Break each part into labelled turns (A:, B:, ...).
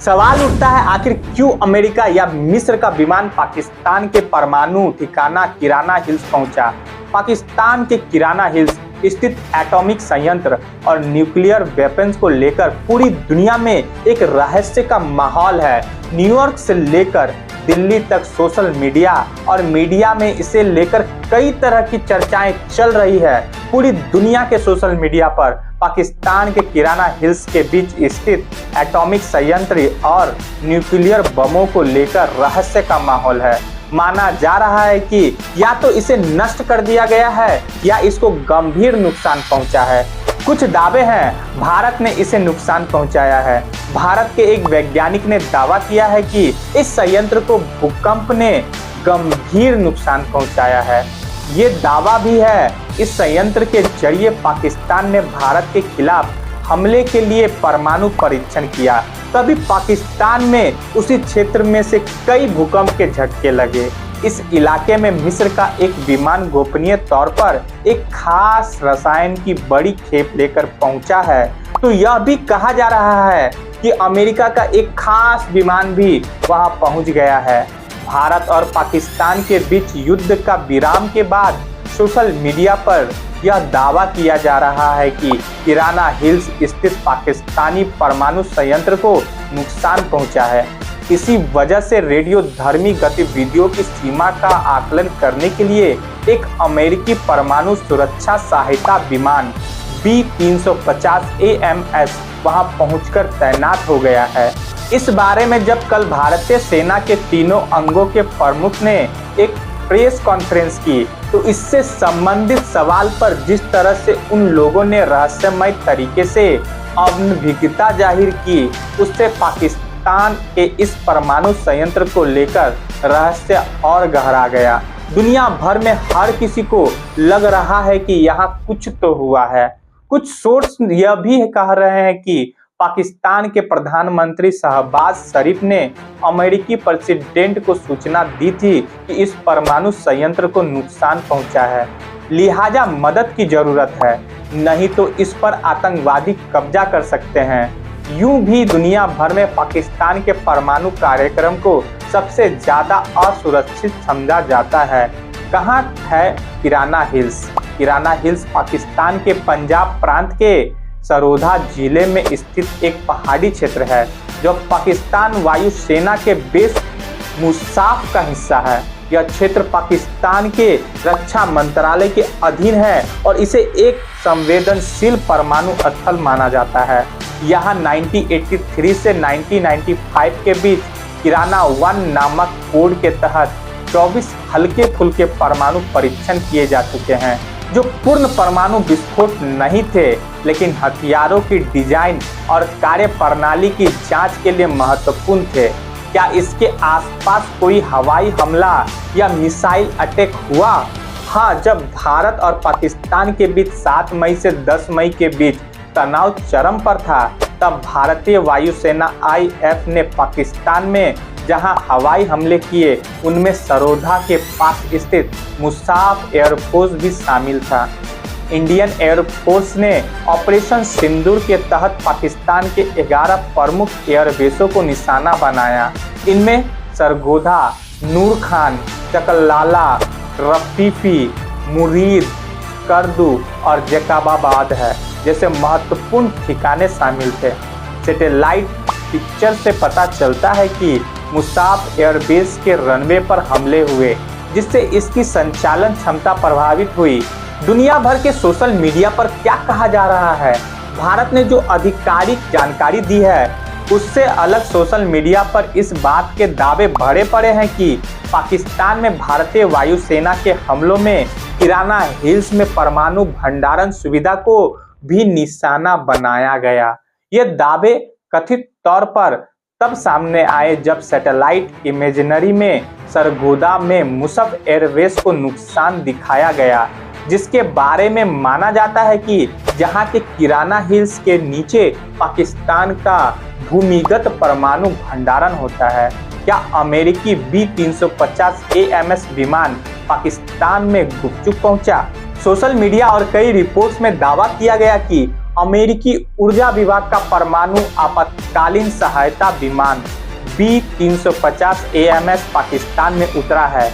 A: सवाल उठता है, आखिर क्यों अमेरिका या मिस्र का विमान पाकिस्तान के परमाणु ठिकाना किराना हिल्स पहुंचा। पाकिस्तान के किराना हिल्स स्थित एटॉमिक संयंत्र और न्यूक्लियर वेपन्स को लेकर पूरी दुनिया में एक रहस्य का माहौल है। न्यूयॉर्क से लेकर दिल्ली तक सोशल मीडिया और मीडिया में इसे लेकर कई तरह की चर्चाएं चल रही है। पूरी दुनिया के सोशल मीडिया पर पाकिस्तान के किराना हिल्स के बीच स्थित एटॉमिक संयंत्र और न्यूक्लियर बमों को लेकर रहस्य का माहौल है। माना जा रहा है कि या तो इसे नष्ट कर दिया गया है या इसको गंभीर नुकसान पहुंचा है। कुछ दावे हैं भारत ने इसे नुकसान पहुंचाया है। भारत के एक वैज्ञानिक ने दावा किया है कि इस संयंत्र को भूकंप ने गंभीर नुकसान पहुंचाया है। ये दावा भी है इस संयंत्र के जरिए पाकिस्तान ने भारत के खिलाफ हमले के लिए परमाणु परीक्षण किया। तभी पाकिस्तान में उसी क्षेत्र में से कई भूकंप के झटके लगे। इस इलाके में मिस्र का एक विमान गोपनीय तौर पर एक खास रसायन की बड़ी खेप लेकर पहुंचा है। तो यह भी कहा जा रहा है कि अमेरिका का एक खास विमान भी वहां पहुंच गया है। भारत और पाकिस्तान के बीच युद्ध का विराम के बाद सोशल मीडिया पर यह दावा किया जा रहा है कि किराना हिल्स स्थित पाकिस्तानी परमाणु संयंत्र को नुकसान पहुंचा है। इसी वजह से रेडियोधर्मी गतिविधियों की सीमा का आकलन करने के लिए एक अमेरिकी परमाणु सुरक्षा सहायता विमान B-350 AMS वहां पहुंचकर तैनात हो गया है। इस बारे में जब कल भारतीय सेना के तीनों अंगों के प्रमुख ने एक प्रेस कॉन्फ्रेंस की तो इससे संबंधित सवाल पर जिस तरह से उन लोगों ने रहस्यमय तरीके से अनभिज्ञता जाहिर की, उससे पाकिस्तान के इस परमाणु संयंत्र को लेकर रहस्य और गहरा गया। दुनिया भर में हर किसी को लग रहा है कि यहाँ कुछ तो हुआ है। कुछ सोर्स यह भी कह रहे हैं कि पाकिस्तान के प्रधानमंत्री शहबाज शरीफ ने अमेरिकी प्रेसिडेंट को सूचना दी थी कि इस परमाणु संयंत्र को नुकसान पहुंचा है, लिहाजा मदद की जरूरत है, नहीं तो इस पर आतंकवादी कब्जा कर सकते हैं। यूं भी दुनिया भर में पाकिस्तान के परमाणु कार्यक्रम को सबसे ज्यादा असुरक्षित समझा जाता है। कहाँ है किराना हिल्स? किराना हिल्स पाकिस्तान के पंजाब प्रांत के सरोधा जिले में स्थित एक पहाड़ी क्षेत्र है जो पाकिस्तान वायुसेना के बेस मुसाफ का हिस्सा है। यह क्षेत्र पाकिस्तान के रक्षा मंत्रालय के अधीन है और इसे एक संवेदनशील परमाणु स्थल माना जाता है। यहाँ 1983 से 1995 के बीच किराना 1 नामक कोड के तहत 24 हल्के फुल्के परमाणु परीक्षण किए जा चुके हैं जो पूर्ण परमाणु विस्फोट नहीं थे, लेकिन हथियारों की डिजाइन और कार्यप्रणाली की जांच के लिए महत्वपूर्ण थे। क्या इसके आसपास कोई हवाई हमला या मिसाइल अटैक हुआ? हाँ, जब भारत और पाकिस्तान के बीच 7 मई से 10 मई के बीच तनाव चरम पर था, तब भारतीय वायुसेना IF ने पाकिस्तान में जहां हवाई हमले किए उनमें सरोधा के पास स्थित मुसाफ एयरफोर्स भी शामिल था। इंडियन एयरफोर्स ने ऑपरेशन सिंदूर के तहत पाकिस्तान के 11 प्रमुख एयरबेसों को निशाना बनाया। इनमें सरगोधा, नूर खान, चकलाला, रफीफी, मुरीद, करदू और जैकबाबाद है जैसे महत्वपूर्ण ठिकाने शामिल थे। सैटेलाइट पिक्चर से पता चलता है कि मुसाफ एयरबेस के रनवे पर हमले हुए, जिससे इसकी संचालन क्षमता प्रभावित हुई। दुनिया भर के सोशल मीडिया पर क्या कहा जा रहा है? भारत ने जो आधिकारिक जानकारी दी है उससे अलग सोशल मीडिया पर इस बात के दावे भरे पड़े हैं कि पाकिस्तान में भारतीय वायुसेना के हमलों में किराना हिल्स में परमाणु भंडारण सुविधा को भी निशाना बनाया गया। ये दावे कथित तौर पर तब सामने आए जब सैटेलाइट इमेजनरी में सरगोदा में मुसाफ एयरबेस को नुकसान दिखाया गया, जिसके बारे में माना जाता है कि जहां के किराना हिल्स के नीचे पाकिस्तान का भूमिगत परमाणु भंडारण होता है। क्या अमेरिकी B-350 AMS विमान पाकिस्तान में गुपचुप पहुंचा? सोशल मीडिया और कई रिपोर्ट्स में दावा किया गया कि अमेरिकी ऊर्जा विभाग का परमाणु आपातकालीन सहायता विमान B-350 AMS पाकिस्तान में उतरा है।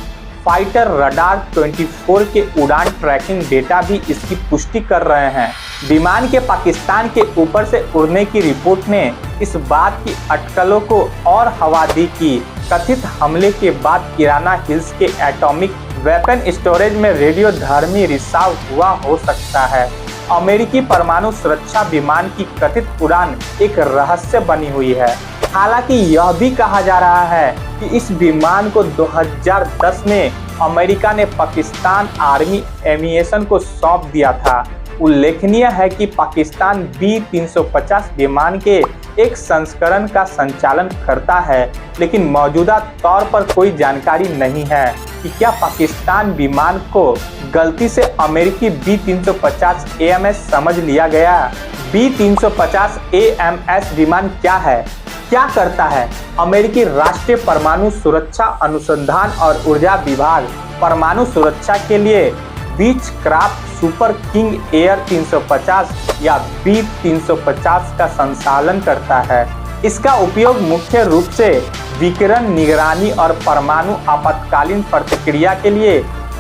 A: फाइटर रडार 24 के उड़ान ट्रैकिंग डेटा भी इसकी पुष्टि कर रहे हैं। विमान के पाकिस्तान के ऊपर से उड़ने की रिपोर्ट ने इस बात की अटकलों को और हवा दी कि कथित हमले के बाद किराना हिल्स के एटॉमिक वेपन स्टोरेज में रेडियोधर्मी रिसाव हुआ हो सकता है। अमेरिकी परमाणु सुरक्षा विमान की कथित उड़ान एक रहस्य बनी हुई है। हालांकि यह भी कहा जा रहा है कि इस विमान को 2010 में अमेरिका ने पाकिस्तान आर्मी एविएशन को सौंप दिया था। उल्लेखनीय है कि पाकिस्तान B-350 विमान के एक संस्करण का संचालन करता है, लेकिन मौजूदा तौर पर कोई जानकारी नहीं है कि क्या पाकिस्तान विमान को गलती से अमेरिकी B-350 AMS समझ लिया गया। B-350 AMS विमान क्या है, क्या करता है? अमेरिकी राष्ट्रीय परमाणु सुरक्षा अनुसंधान और ऊर्जा विभाग परमाणु सुरक्षा के लिए बीचक्राफ्ट सुपर किंग एयर 350 या B-350 का संचालन करता है। इसका उपयोग मुख्य रूप से विकिरण निगरानी और परमाणु आपातकालीन प्रतिक्रिया के लिए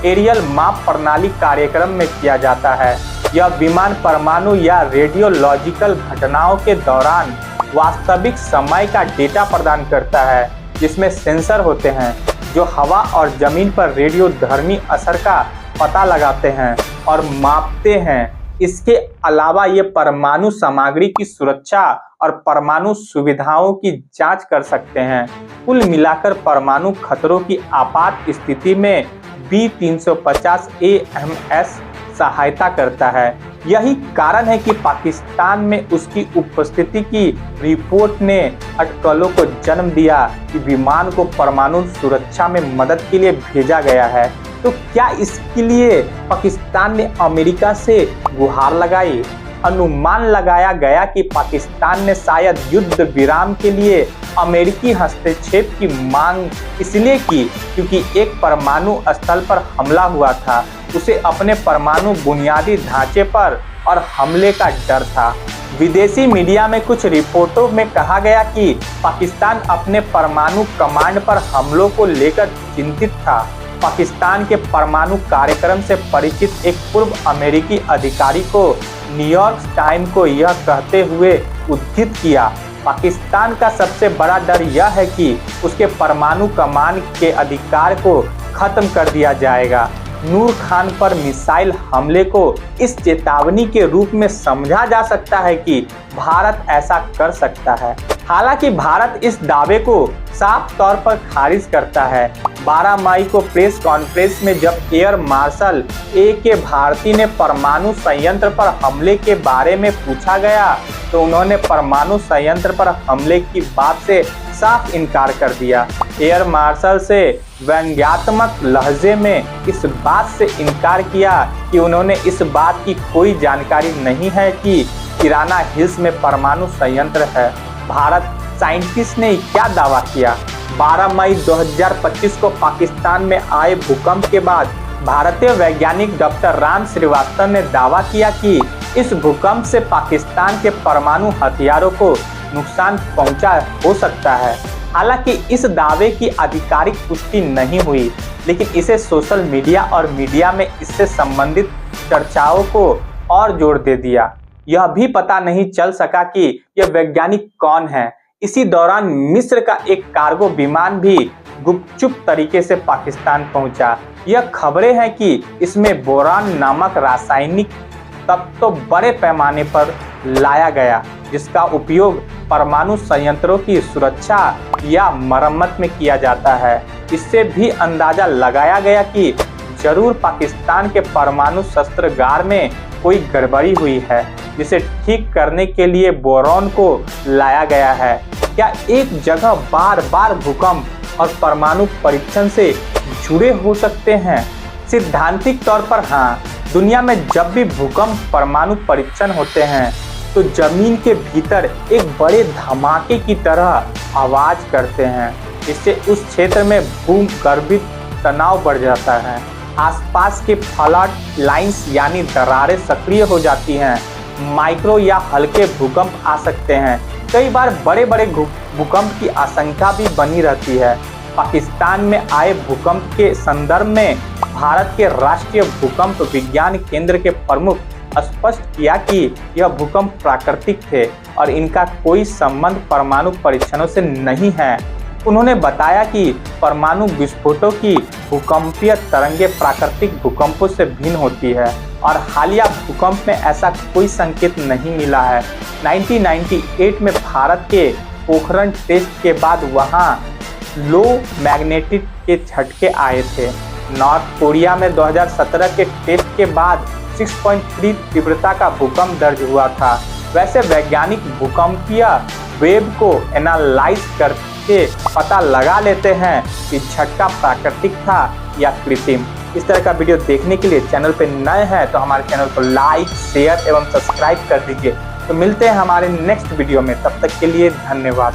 A: एरियल माप प्रणाली कार्यक्रम में किया जाता है। यह विमान परमाणु या रेडियोलॉजिकल घटनाओं के दौरान वास्तविक समय का डेटा प्रदान करता है, जिसमें सेंसर होते हैं जो हवा और जमीन पर रेडियोधर्मी असर का पता लगाते हैं और मापते हैं। इसके अलावा ये परमाणु सामग्री की सुरक्षा और परमाणु सुविधाओं की जांच कर सकते हैं। कुल मिलाकर परमाणु खतरों की आपात स्थिति में B-350 AMS सहायता करता है। यही कारण है कि पाकिस्तान में उसकी उपस्थिति की रिपोर्ट ने अटकलों को जन्म दिया कि विमान को परमाणु सुरक्षा में मदद के लिए भेजा गया है। तो क्या इसके लिए पाकिस्तान ने अमेरिका से गुहार लगाई? अनुमान लगाया गया कि पाकिस्तान ने शायद युद्ध विराम के लिए अमेरिकी हस्तक्षेप की मांग इसलिए की क्योंकि एक परमाणु स्थल पर हमला हुआ था। उसे अपने परमाणु बुनियादी ढांचे पर और हमले का डर था। विदेशी मीडिया में कुछ रिपोर्टों में कहा गया कि पाकिस्तान अपने परमाणु कमांड पर हमलों को लेकर चिंतित था। पाकिस्तान के परमाणु कार्यक्रम से परिचित एक पूर्व अमेरिकी अधिकारी को न्यूयॉर्क टाइम्स को यह कहते हुए उद्धृत किया, पाकिस्तान का सबसे बड़ा डर यह है कि उसके परमाणु कमान के अधिकार को खत्म कर दिया जाएगा। नूर खान पर मिसाइल हमले को इस चेतावनी के रूप में समझा जा सकता है कि भारत ऐसा कर सकता है। हालांकि भारत इस दावे को साफ तौर पर खारिज करता है। 12 मई को प्रेस कॉन्फ्रेंस में जब एयर मार्शल A.K. भारती ने परमाणु संयंत्र पर हमले के बारे में पूछा गया तो उन्होंने परमाणु संयंत्र पर हमले की बात से साफ इनकार कर दिया। एयर मार्शल से व्यंग्यात्मक लहजे में इस बात से इनकार किया कि उन्होंने इस बात की कोई जानकारी नहीं है कि किराना हिल्स में परमाणु संयंत्र है। भारत साइंटिस्ट ने क्या दावा किया? 12 मई 2025 को पाकिस्तान में आए भूकंप के बाद भारतीय वैज्ञानिक डॉक्टर राम श्रीवास्तव ने दावा किया कि इस भूकंप से पाकिस्तान के परमाणु हथियारों को नुकसान पहुंचा हो सकता है। हालांकि इस दावे की आधिकारिक पुष्टि नहीं हुई, लेकिन इसे सोशल मीडिया और मीडिया में इससे संबंधित चर्चाओं को और जोर दे दिया। यह भी पता नहीं चल सका कि यह वैज्ञानिक कौन है। इसी दौरान मिस्र का एक कार्गो विमान भी गुपचुप तरीके से पाकिस्तान पहुंचा। यह खबरें हैं कि इसमें बोरान नामक रासायनिक तत्व तो बड़े पैमाने पर लाया गया, जिसका उपयोग परमाणु संयंत्रों की सुरक्षा या मरम्मत में किया जाता है। इससे भी अंदाजा लगाया गया कि जरूर पाकिस्तान के परमाणु शस्त्रागार में कोई गड़बड़ी हुई है, जिसे ठीक करने के लिए बोरॉन को लाया गया है। क्या एक जगह बार बार भूकंप और परमाणु परीक्षण से जुड़े हो सकते हैं? सिद्धांतिक तौर पर हाँ। दुनिया में जब भी भूकंप परमाणु परीक्षण होते हैं तो जमीन के भीतर एक बड़े धमाके की तरह आवाज करते हैं। इससे उस क्षेत्र में भूगर्भित तनाव बढ़ जाता है। आसपास के फॉल्ट लाइंस यानी दरारें सक्रिय हो जाती हैं। माइक्रो या हल्के भूकंप आ सकते हैं। कई बार बड़े बड़े भूकंप की आशंका भी बनी रहती है। पाकिस्तान में आए भूकंप के संदर्भ में भारत के राष्ट्रीय भूकंप विज्ञान केंद्र के प्रमुख स्पष्ट किया कि यह भूकंप प्राकृतिक थे और इनका कोई संबंध परमाणु परीक्षणों से नहीं है। उन्होंने बताया कि परमाणु विस्फोटों की भूकंपीय तरंगें प्राकृतिक भूकंपों से भिन्न होती है और हालिया भूकंप में ऐसा कोई संकेत नहीं मिला है। 1998 में भारत के पोखरण टेस्ट के बाद वहां लो मैग्नेट्यूड के झटके आए थे। नॉर्थ कोरिया में 2017 के टेस्ट के बाद 6.3 तीव्रता का भूकंप दर्ज हुआ था। वैसे वैज्ञानिक भूकंपीय वेव को एनालाइज करके पता लगा लेते हैं कि झटका प्राकृतिक था या कृत्रिम। इस तरह का वीडियो देखने के लिए चैनल पर नए हैं तो हमारे चैनल को लाइक, शेयर एवं सब्सक्राइब कर दीजिए। तो मिलते हैं हमारे नेक्स्ट वीडियो में, तब तक के लिए धन्यवाद।